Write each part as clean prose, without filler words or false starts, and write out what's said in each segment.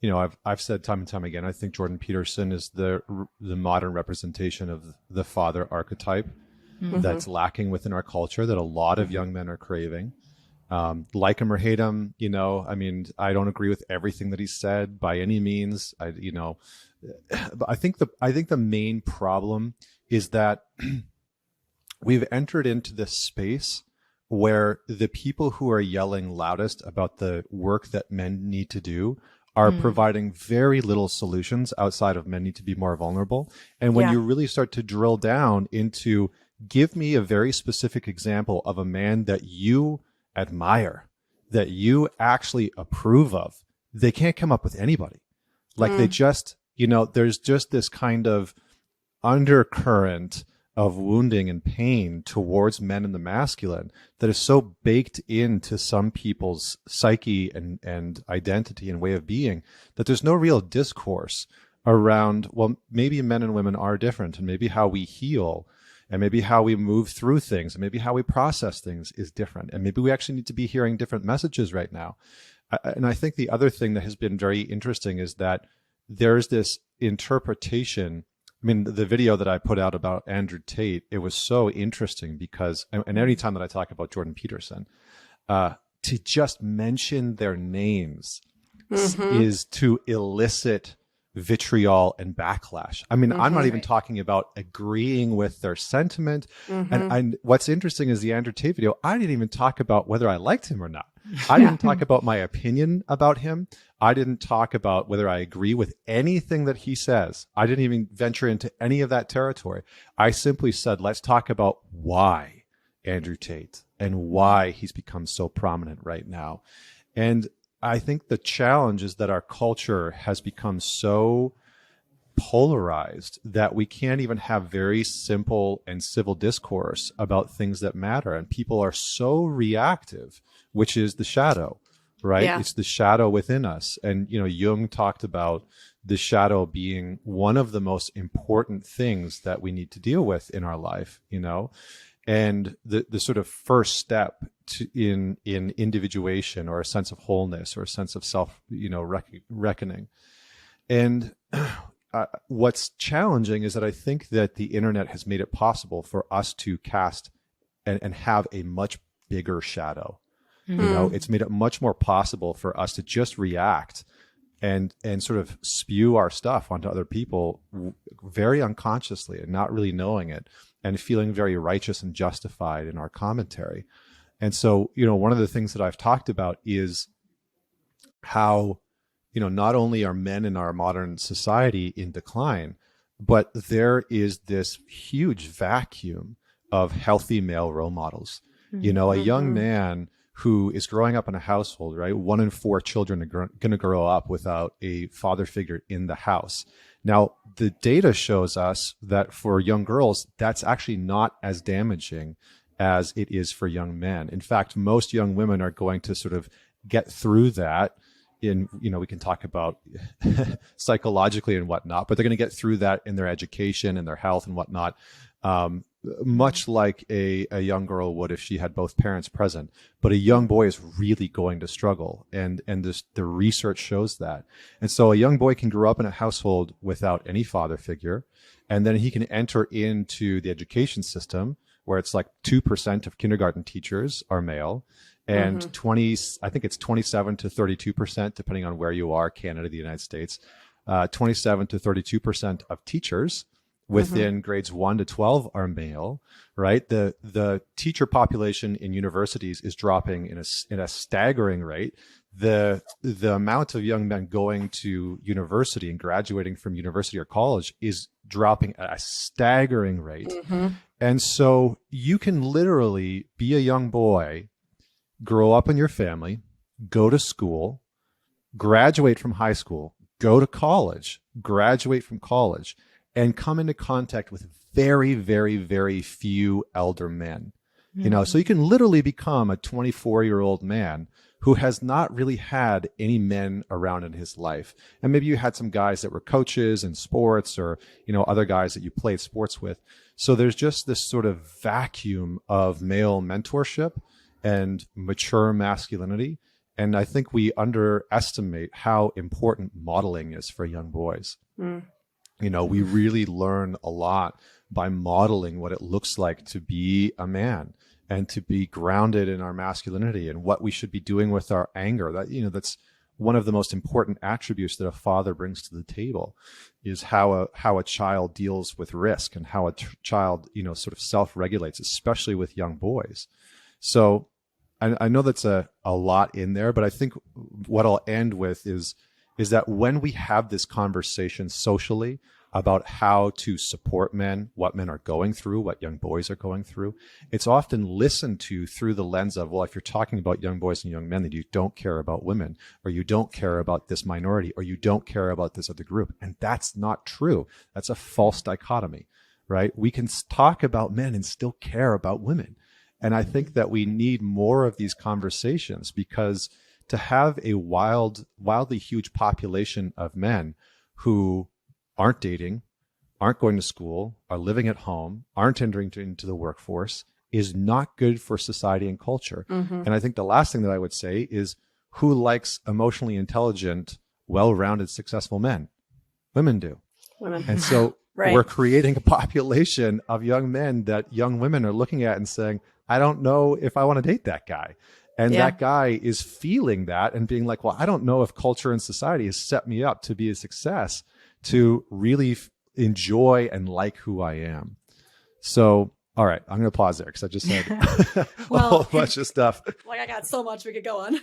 I've said time and time again, I think Jordan Peterson is the modern representation of the father archetype that's lacking within our culture, that a lot of young men are craving. Like him or hate him, I mean, I don't agree with everything that he said by any means. But I think the main problem is that we've entered into this space where the people who are yelling loudest about the work that men need to do are providing very little solutions outside of men need to be more vulnerable. And when you really start to drill down into, give me a very specific example of a man that you admire, that you actually approve of, they can't come up with anybody. Like they just, there's just this kind of undercurrent of wounding and pain towards men in the masculine that is so baked into some people's psyche and identity and way of being that there's no real discourse around, well, maybe men and women are different, and maybe how we heal and maybe how we move through things and maybe how we process things is different. And maybe we actually need to be hearing different messages right now. And I think the other thing that has been very interesting is that there's this interpretation. I mean, the video that I put out about Andrew Tate, it was so interesting because, and any time that I talk about Jordan Peterson, to just mention their names is to elicit vitriol and backlash. I mean, I'm not even talking about agreeing with their sentiment. And what's interesting is the Andrew Tate video, I didn't even talk about whether I liked him or not. I didn't talk about my opinion about him. I didn't talk about whether I agree with anything that he says. I didn't even venture into any of that territory. I simply said, let's talk about why Andrew Tate and why he's become so prominent right now. And I think the challenge is that our culture has become so polarized that we can't even have very simple and civil discourse about things that matter. And people are so reactive, which is the shadow, right? Yeah. It's the shadow within us. And, Jung talked about the shadow being one of the most important things that we need to deal with in our life, and the sort of first step in individuation or a sense of wholeness or a sense of self, reckoning. And what's challenging is that I think that the internet has made it possible for us to cast and have a much bigger shadow. It's made it much more possible for us to just react and sort of spew our stuff onto other people very unconsciously and not really knowing it and feeling very righteous and justified in our commentary. And so, one of the things that I've talked about is how, not only are men in our modern society in decline, but there is this huge vacuum of healthy male role models. A young man who is growing up in a household, right? 1 in 4 children are going to grow up without a father figure in the house. Now, the data shows us that for young girls, that's actually not as damaging as it is for young men. In fact, most young women are going to sort of get through that we can talk about psychologically and whatnot, but they're going to get through that in their education and their health and whatnot. Much like a young girl would if she had both parents present. But a young boy is really going to struggle. And the research shows that. And so a young boy can grow up in a household without any father figure. And then he can enter into the education system where it's like 2% of kindergarten teachers are male. And I think it's 27 to 32%, depending on where you are, Canada, the United States, 27 to 32% of teachers within grades 1 to 12 are male, right? The teacher population in universities is dropping in a staggering rate. The amount of young men going to university and graduating from university or college is dropping at a staggering rate. And so you can literally be a young boy, grow up in your family, go to school, graduate from high school, go to college, graduate from college, and come into contact with very, very, very few elder men. So you can literally become a 24-year-old man who has not really had any men around in his life. And maybe you had some guys that were coaches in sports or, other guys that you played sports with. So there's just this sort of vacuum of male mentorship and mature masculinity. And I think we underestimate how important modeling is for young boys. We really learn a lot by modeling what it looks like to be a man and to be grounded in our masculinity and what we should be doing with our anger. That's one of the most important attributes that a father brings to the table, is how a child deals with risk and how a child, sort of self-regulates, especially with young boys. So I know that's a lot in there, but I think what I'll end with is that when we have this conversation socially about how to support men, what men are going through, what young boys are going through, it's often listened to through the lens of, well, if you're talking about young boys and young men, then you don't care about women, or you don't care about this minority, or you don't care about this other group. And that's not true. That's a false dichotomy, right? We can talk about men and still care about women. And I think that we need more of these conversations, because to have a wildly huge population of men who aren't dating, aren't going to school, are living at home, aren't entering into the workforce is not good for society and culture. And I think the last thing that I would say is, who likes emotionally intelligent, well-rounded, successful men? Women do. Women. And so Right. we're creating a population of young men that young women are looking at and saying, I don't know if I want to date that guy. And that guy is feeling that and being like, well, I don't know if culture and society has set me up to be a success, to really enjoy and like who I am. So, all right, I'm going to pause there because I just said a whole bunch of stuff. Like, I got so much we could go on.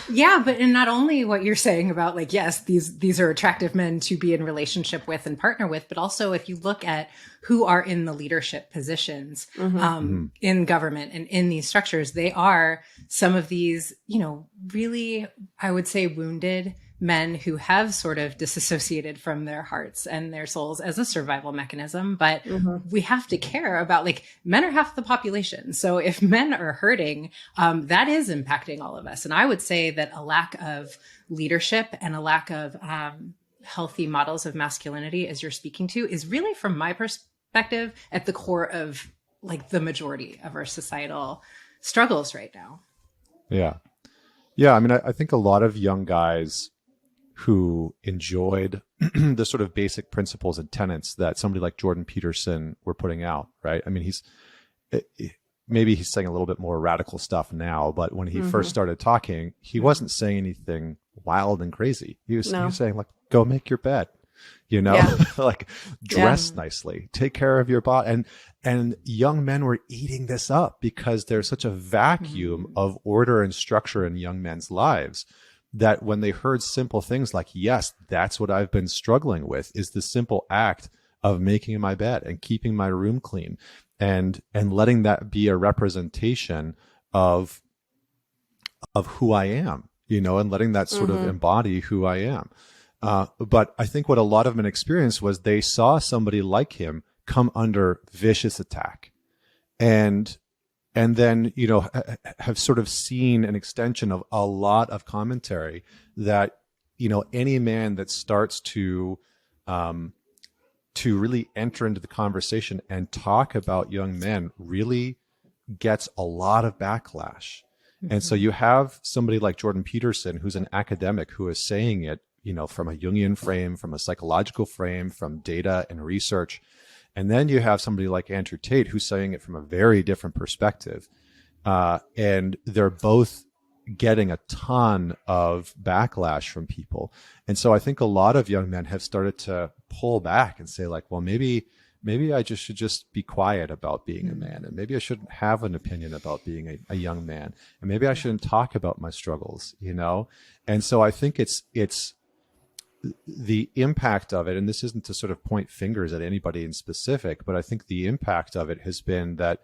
Yeah, but and not only what you're saying about, like, yes, these are attractive men to be in relationship with and partner with, but also if you look at who are in the leadership positions in government and in these structures, they are some of these, really, I would say, wounded men who have sort of disassociated from their hearts and their souls as a survival mechanism. But we have to care about, like, men are half the population. So if men are hurting, that is impacting all of us. And I would say that a lack of leadership and a lack of healthy models of masculinity, as you're speaking to, is really, from my perspective, at the core of, like, the majority of our societal struggles right now. Yeah. I mean, I think a lot of young guys who enjoyed the sort of basic principles and tenets that somebody like Jordan Peterson were putting out, right? I mean, maybe he's saying a little bit more radical stuff now, but when he first started talking, he wasn't saying anything wild and crazy. He was saying, like, go make your bed, like, dress nicely, take care of your body. And young men were eating this up because there's such a vacuum of order and structure in young men's lives, that when they heard simple things like, yes, that's what I've been struggling with, is the simple act of making my bed and keeping my room clean, and letting that be a representation of who I am, and letting that sort of embody who I am. But I think what a lot of men experienced was they saw somebody like him come under vicious attack, and then, have sort of seen an extension of a lot of commentary that, any man that starts to really enter into the conversation and talk about young men really gets a lot of backlash. And so you have somebody like Jordan Peterson, who's an academic, who is saying it, from a Jungian frame, from a psychological frame, from data and research. And then you have somebody like Andrew Tate, who's saying it from a very different perspective. And they're both getting a ton of backlash from people. And so I think a lot of young men have started to pull back and say, like, well, maybe I should just be quiet about being a man. And maybe I shouldn't have an opinion about being a young man. And maybe I shouldn't talk about my struggles, And so I think it's the impact of it, and this isn't to sort of point fingers at anybody in specific, but I think the impact of it has been that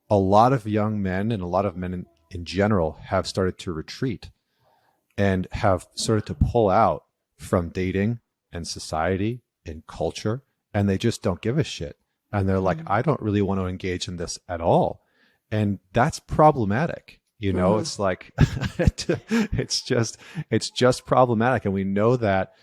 a lot of young men and a lot of men in general have started to retreat and have started to pull out from dating and society and culture, and they just don't give a shit. And they're like, I don't really want to engage in this at all. And that's problematic. It's like, it's just problematic. And we know that,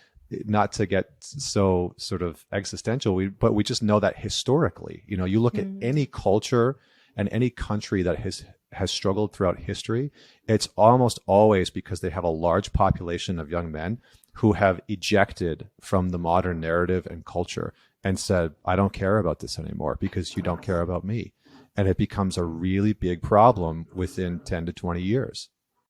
not to get so sort of existential, but we just know that historically, you look at any culture and any country that has has struggled throughout history, it's almost always because they have a large population of young men who have ejected from the modern narrative and culture and said, I don't care about this anymore because you don't care about me. And it becomes a really big problem within 10 to 20 years.